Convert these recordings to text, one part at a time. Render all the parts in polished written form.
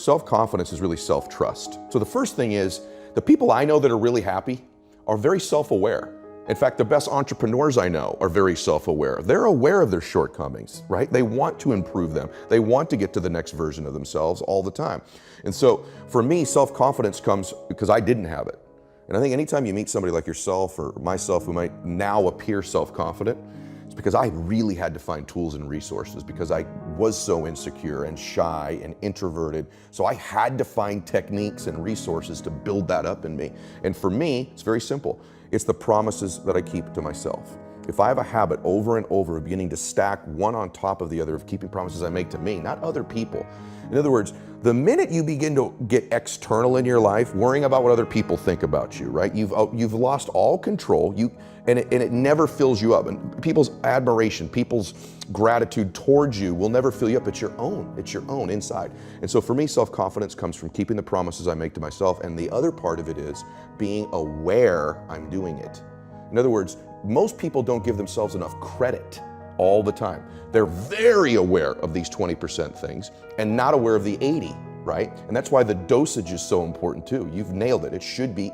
self-confidence is really self-trust. So the first thing is, the people I know that are really happy are very self-aware. In fact, the best entrepreneurs I know are very self-aware. They're aware of their shortcomings, right? They want to improve them. They want to get to the next version of themselves all the time. And so for me, self-confidence comes because I didn't have it. And I think anytime you meet somebody like yourself or myself who might now appear self-confident, it's because I really had to find tools and resources because I was so insecure and shy and introverted. So I had to find techniques and resources to build that up in me. And for me, it's very simple. It's the promises that I keep to myself. If I have a habit over and over of beginning to stack one on top of the other of keeping promises I make to me, not other people. In other words, the minute you begin to get external in your life, worrying about what other people think about you, right? You've lost all control. And it never fills you up. And people's admiration, people's gratitude towards you will never fill you up. It's your own. It's your own inside. And so for me, self-confidence comes from keeping the promises I make to myself. And the other part of it is being aware I'm doing it. In other words, most people don't give themselves enough credit all the time. They're very aware of these 20% things and not aware of the 80, right? And that's why the dosage is so important too. You've nailed it. It should be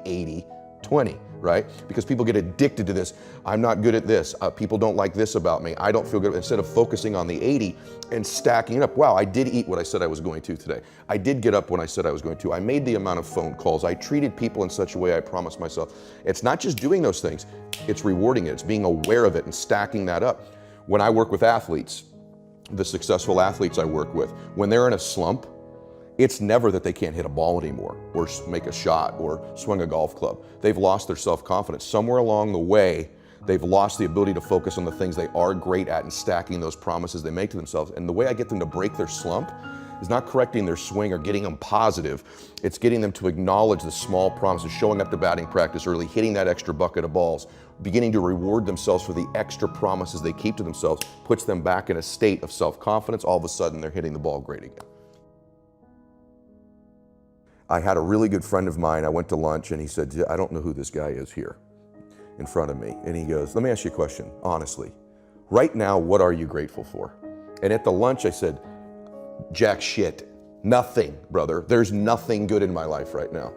80-20, right? Because people get addicted to this. I'm not good at this. People don't like this about me. I don't feel good. Instead of focusing on the 80 and stacking it up. Wow, I did eat what I said I was going to today. I did get up when I said I was going to. I made the amount of phone calls. I treated people in such a way I promised myself. It's not just doing those things. It's rewarding it. It's being aware of it and stacking that up. When I work with athletes, the successful athletes I work with, when they're in a slump, it's never that they can't hit a ball anymore or make a shot or swing a golf club. They've lost their self-confidence. Somewhere along the way, they've lost the ability to focus on the things they are great at and stacking those promises they make to themselves. And the way I get them to break their slump is not correcting their swing or getting them positive. It's getting them to acknowledge the small promises, showing up to batting practice early, hitting that extra bucket of balls, beginning to reward themselves for the extra promises they keep to themselves, puts them back in a state of self-confidence. All of a sudden, they're hitting the ball great again. I had a really good friend of mine. I went to lunch and he said, I don't know who this guy is here in front of me. And he goes, let me ask you a question, honestly. Right now, what are you grateful for? And at the lunch, I said, jack shit. Nothing, brother. There's nothing good in my life right now.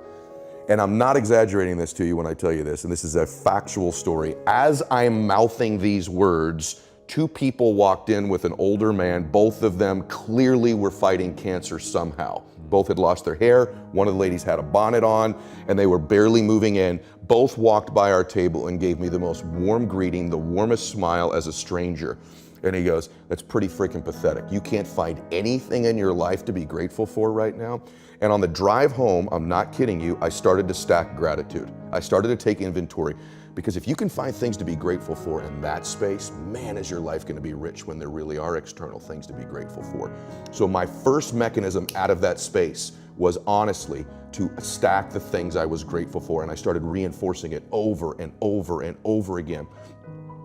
And I'm not exaggerating this to you when I tell you this, and this is a factual story. As I'm mouthing these words, two people walked in with an older man. Both of them clearly were fighting cancer somehow. Both had lost their hair. One of the ladies had a bonnet on, and they were barely moving in. Both walked by our table and gave me the most warm greeting, the warmest smile as a stranger. And he goes, that's pretty freaking pathetic. You can't find anything in your life to be grateful for right now. And on the drive home, I'm not kidding you, I started to stack gratitude. I started to take inventory. Because if you can find things to be grateful for in that space, man, is your life going to be rich when there really are external things to be grateful for. So my first mechanism out of that space was honestly to stack the things I was grateful for. And I started reinforcing it over and over and over again.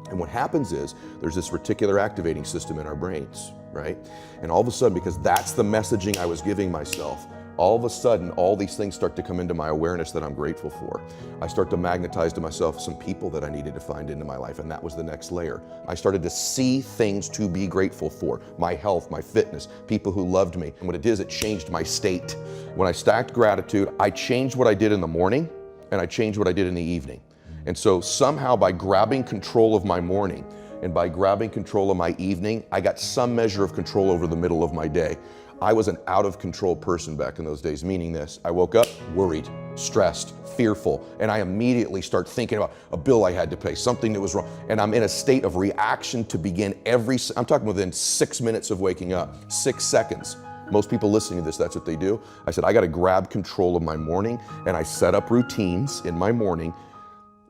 And what happens is there's this reticular activating system in our brains, right? And all of a sudden, because that's the messaging I was giving myself, all of a sudden, all these things start to come into my awareness that I'm grateful for. I start to magnetize to myself some people that I needed to find into my life, and that was the next layer. I started to see things to be grateful for. My health, my fitness, people who loved me. And what it is, it changed my state. When I stacked gratitude, I changed what I did in the morning, and I changed what I did in the evening. And so somehow by grabbing control of my morning and by grabbing control of my evening, I got some measure of control over the middle of my day. I was an out of control person back in those days, meaning this. I woke up worried, stressed, fearful, and I immediately start thinking about a bill I had to pay, something that was wrong. And I'm in a state of reaction to begin I'm talking within 6 minutes of waking up, 6 seconds. Most people listening to this, that's what they do. I said, I got to grab control of my morning, and I set up routines in my morning.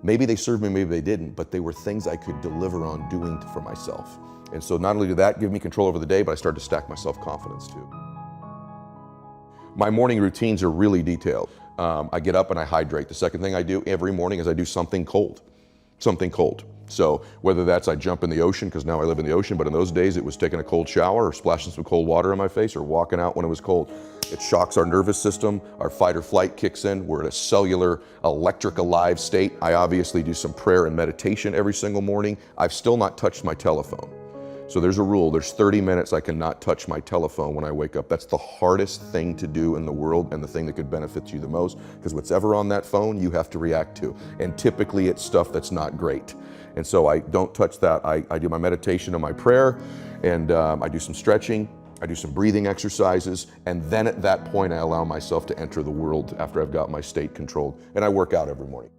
Maybe they served me, maybe they didn't, but they were things I could deliver on doing for myself. And so not only did that give me control over the day, but I started to stack my self-confidence too. My morning routines are really detailed. I get up and I hydrate. The second thing I do every morning is I do something cold. So whether that's I jump in the ocean, because now I live in the ocean, but in those days it was taking a cold shower or splashing some cold water in my face or walking out when it was cold. It shocks our nervous system, our fight or flight kicks in, we're in a cellular, electric alive state. I obviously do some prayer and meditation every single morning. I've still not touched my telephone. So there's a rule, there's 30 minutes I cannot touch my telephone when I wake up. That's the hardest thing to do in the world and the thing that could benefit you the most, because what's ever on that phone, you have to react to. And typically it's stuff that's not great. And so I don't touch that. I do my meditation and my prayer, and I do some stretching, I do some breathing exercises, and then at that point I allow myself to enter the world after I've got my state controlled, and I work out every morning.